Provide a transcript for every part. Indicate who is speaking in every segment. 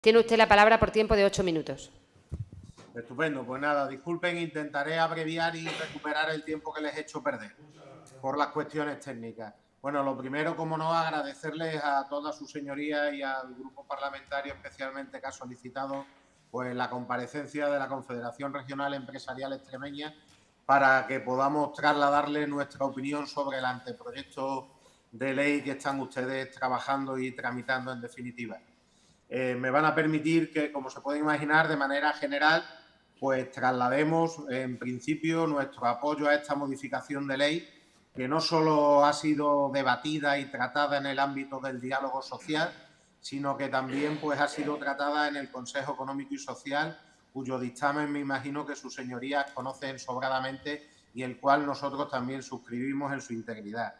Speaker 1: Tiene usted la palabra por tiempo de 8 minutos.
Speaker 2: Estupendo, pues nada, disculpen, intentaré abreviar y recuperar el tiempo que les he hecho perder por las cuestiones técnicas. Bueno, lo primero, como no, agradecerles a todas sus señorías y al grupo parlamentario especialmente que ha solicitado pues, la comparecencia de la Confederación Regional Empresarial Extremeña para que podamos trasladarle nuestra opinión sobre el anteproyecto de ley que están ustedes trabajando y tramitando en definitiva. Me van a permitir que, como se puede imaginar, de manera general, pues traslademos en principio nuestro apoyo a esta modificación de ley, que no solo ha sido debatida y tratada en el ámbito del diálogo social, sino que también pues, ha sido tratada en el Consejo Económico y Social, cuyo dictamen me imagino que sus señorías conocen sobradamente y el cual nosotros también suscribimos en su integridad.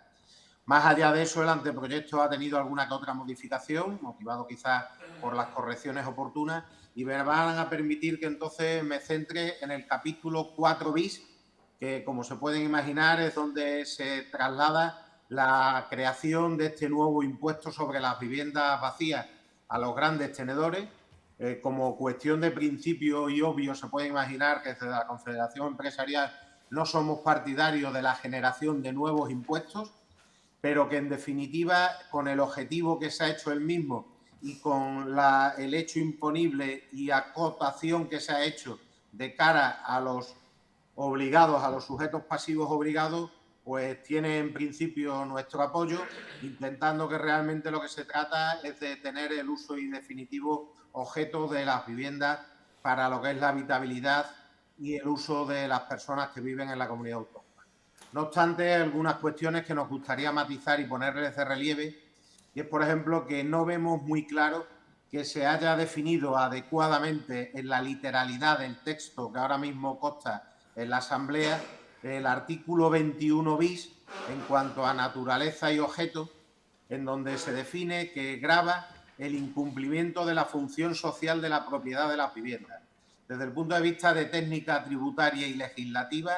Speaker 2: Más allá de eso, el anteproyecto ha tenido alguna que otra modificación, motivado quizás por las correcciones oportunas, y me van a permitir que entonces me centre en el capítulo 4 bis, que como se pueden imaginar es donde se traslada la creación de este nuevo impuesto sobre las viviendas vacías a los grandes tenedores. Como cuestión de principio y obvio se puede imaginar que desde la Confederación Empresarial no somos partidarios de la generación de nuevos impuestos, pero que en definitiva, con el objetivo que se ha hecho el mismo y con el hecho imponible y acotación que se ha hecho de cara a los obligados, a los sujetos pasivos obligados, pues tiene en principio nuestro apoyo, intentando que realmente lo que se trata es de tener el uso y definitivo objeto de las viviendas para lo que es la habitabilidad y el uso de las personas que viven en la comunidad autónoma. No obstante, hay algunas cuestiones que nos gustaría matizar y ponerles de relieve, y es, por ejemplo, que no vemos muy claro que se haya definido adecuadamente en la literalidad del texto que ahora mismo consta en la Asamblea el artículo 21 bis en cuanto a naturaleza y objeto, en donde se define que grava el incumplimiento de la función social de la propiedad de las viviendas. Desde el punto de vista de técnica tributaria y legislativa,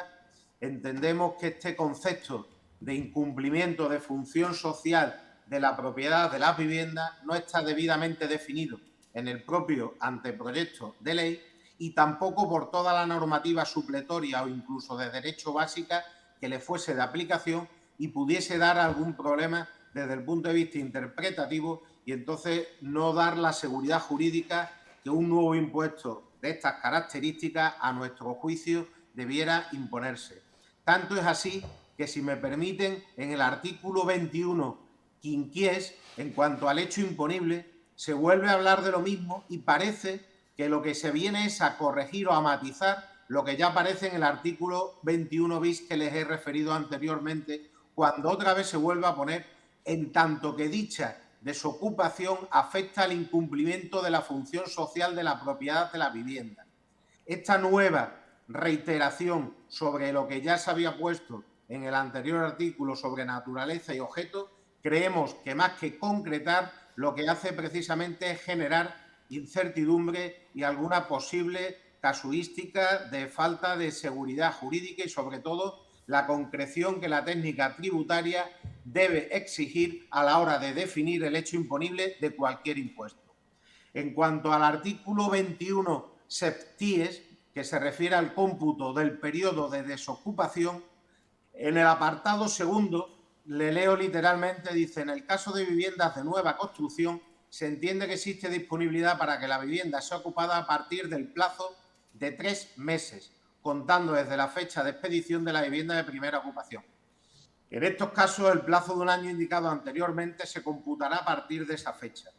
Speaker 2: entendemos que este concepto de incumplimiento de función social de la propiedad de las viviendas no está debidamente definido en el propio anteproyecto de ley y tampoco por toda la normativa supletoria o incluso de derecho básica que le fuese de aplicación y pudiese dar algún problema desde el punto de vista interpretativo y entonces no dar la seguridad jurídica que un nuevo impuesto de estas características, a nuestro juicio, debiera imponerse. Tanto es así que, si me permiten, en el artículo 21 quinquies, en cuanto al hecho imponible, se vuelve a hablar de lo mismo y parece que lo que se viene es a corregir o a matizar lo que ya aparece en el artículo 21 bis que les he referido anteriormente, cuando otra vez se vuelve a poner en tanto que dicha desocupación afecta al incumplimiento de la función social de la propiedad de la vivienda. Esta nueva reiteración sobre lo que ya se había puesto en el anterior artículo sobre naturaleza y objeto, creemos que más que concretar, lo que hace precisamente es generar incertidumbre y alguna posible casuística de falta de seguridad jurídica y, sobre todo, la concreción que la técnica tributaria debe exigir a la hora de definir el hecho imponible de cualquier impuesto. En cuanto al artículo 21 septies, que se refiere al cómputo del periodo de desocupación, en el apartado segundo, le leo literalmente, dice: en el caso de viviendas de nueva construcción, se entiende que existe disponibilidad para que la vivienda sea ocupada a partir del plazo de 3 meses, contando desde la fecha de expedición de la vivienda de primera ocupación. En estos casos, el plazo de un año indicado anteriormente se computará a partir de esa fecha.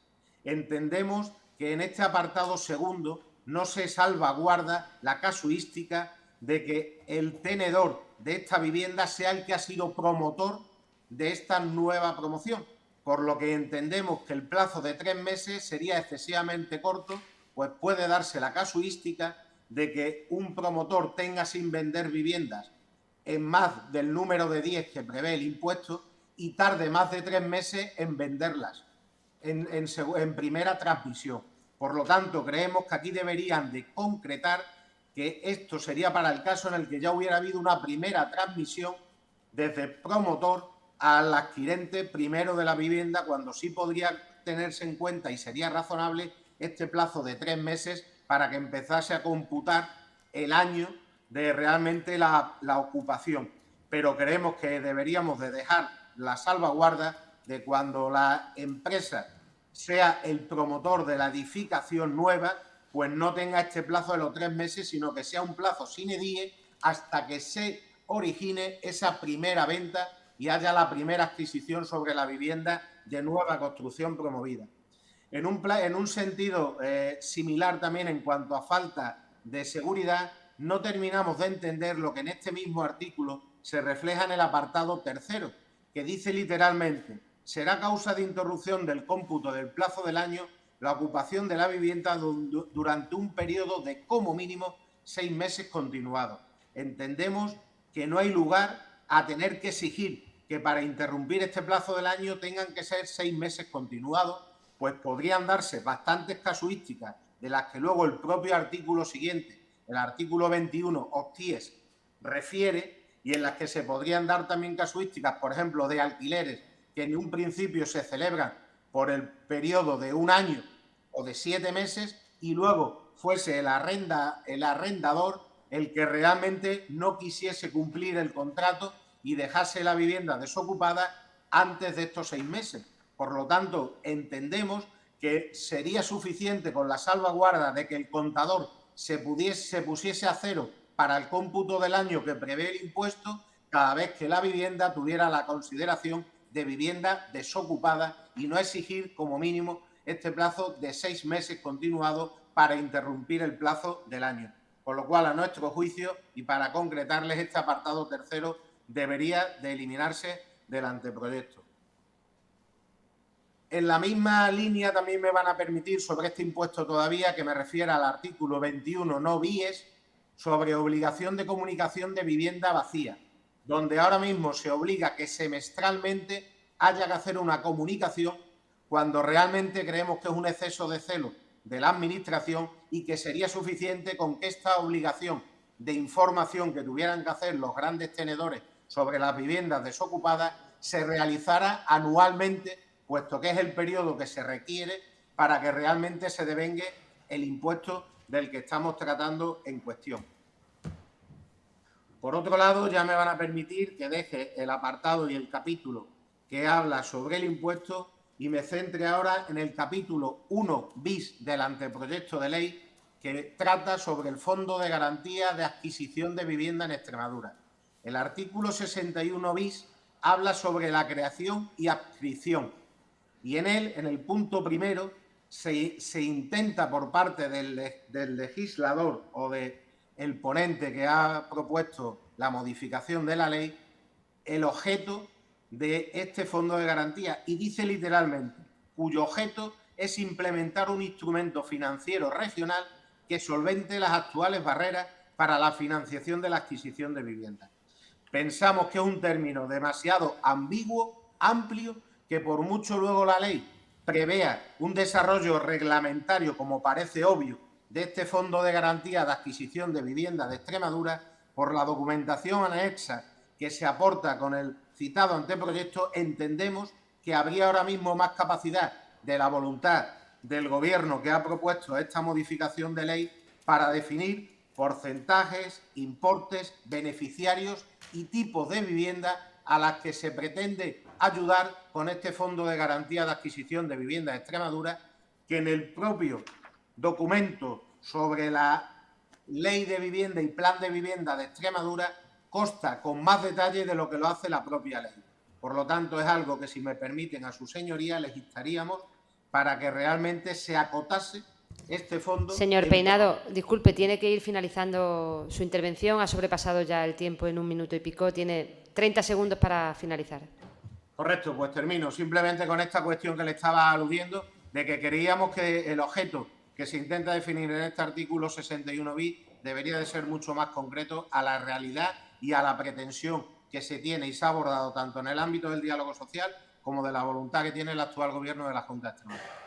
Speaker 2: Entendemos que en este apartado segundo no se salvaguarda la casuística de que el tenedor de esta vivienda sea el que ha sido promotor de esta nueva promoción, por lo que entendemos que el plazo de 3 meses sería excesivamente corto, pues puede darse la casuística de que un promotor tenga sin vender viviendas en más del número de 10 que prevé el impuesto y tarde más de 3 meses en venderlas en primera transmisión. Por lo tanto, creemos que aquí deberían de concretar que esto sería para el caso en el que ya hubiera habido una primera transmisión desde el promotor al adquirente primero de la vivienda, cuando sí podría tenerse en cuenta y sería razonable este plazo de 3 meses para que empezase a computar el año de realmente la ocupación. Pero creemos que deberíamos de dejar la salvaguarda de cuando la empresa sea el promotor de la edificación nueva, pues no tenga este plazo de los 3 meses, sino que sea un plazo sine die hasta que se origine esa primera venta y haya la primera adquisición sobre la vivienda de nueva construcción promovida. En un sentido similar también en cuanto a falta de seguridad, no terminamos de entender lo que en este mismo artículo se refleja en el apartado tercero, que dice literalmente: será causa de interrupción del cómputo del plazo del año la ocupación de la vivienda durante un periodo de como mínimo 6 meses continuados. Entendemos que no hay lugar a tener que exigir que para interrumpir este plazo del año tengan que ser 6 meses continuados, pues podrían darse bastantes casuísticas de las que luego el propio artículo siguiente, el artículo 21, OCTIES, refiere, y en las que se podrían dar también casuísticas, por ejemplo, de alquileres que en un principio se celebran por el periodo de 1 año o de 7 meses y luego fuese el arrendador el que realmente no quisiese cumplir el contrato y dejase la vivienda desocupada antes de estos 6 meses. Por lo tanto, entendemos que sería suficiente con la salvaguarda de que el contador se pusiese a cero para el cómputo del año que prevé el impuesto cada vez que la vivienda tuviera la consideración de vivienda desocupada y no exigir como mínimo este plazo de 6 meses continuados para interrumpir el plazo del año. Con lo cual, a nuestro juicio, y para concretarles, este apartado tercero debería de eliminarse del anteproyecto. En la misma línea también me van a permitir sobre este impuesto todavía que me refiera al artículo 21 no bis sobre obligación de comunicación de vivienda vacía, donde ahora mismo se obliga que semestralmente haya que hacer una comunicación cuando realmente creemos que es un exceso de celo de la Administración y que sería suficiente con que esta obligación de información que tuvieran que hacer los grandes tenedores sobre las viviendas desocupadas se realizara anualmente, puesto que es el periodo que se requiere para que realmente se devengue el impuesto del que estamos tratando en cuestión. Por otro lado, ya me van a permitir que deje el apartado y el capítulo que habla sobre el impuesto y me centre ahora en el capítulo 1 bis del anteproyecto de ley que trata sobre el Fondo de Garantía de Adquisición de Vivienda en Extremadura. El artículo 61 bis habla sobre la creación y adscripción y en él, en el punto primero, se intenta por parte del legislador o del ponente que ha propuesto la modificación de la ley, el objeto de este fondo de garantía, y dice literalmente, cuyo objeto es implementar un instrumento financiero regional que solvente las actuales barreras para la financiación de la adquisición de viviendas. Pensamos que es un término demasiado ambiguo, amplio, que por mucho luego la ley prevea un desarrollo reglamentario, como parece obvio, de este Fondo de Garantía de Adquisición de Vivienda de Extremadura, por la documentación anexa que se aporta con el citado anteproyecto, entendemos que habría ahora mismo más capacidad de la voluntad del Gobierno que ha propuesto esta modificación de ley para definir porcentajes, importes, beneficiarios y tipos de vivienda a las que se pretende ayudar con este Fondo de Garantía de Adquisición de Vivienda de Extremadura, que en el propio documento sobre la Ley de Vivienda y Plan de Vivienda de Extremadura consta con más detalle de lo que lo hace la propia ley. Por lo tanto, es algo que, si me permiten, a su señoría les instaríamos para que realmente se acotase este fondo.
Speaker 1: Señor Peinado, disculpe, tiene que ir finalizando su intervención. Ha sobrepasado ya el tiempo en 1 minuto y pico. Tiene 30 segundos para finalizar.
Speaker 2: Correcto, pues termino simplemente con esta cuestión que le estaba aludiendo, de que creíamos que el objeto que se intenta definir en este artículo 61 bis debería de ser mucho más concreto a la realidad y a la pretensión que se tiene y se ha abordado tanto en el ámbito del diálogo social como de la voluntad que tiene el actual Gobierno de la Junta de Extremadura.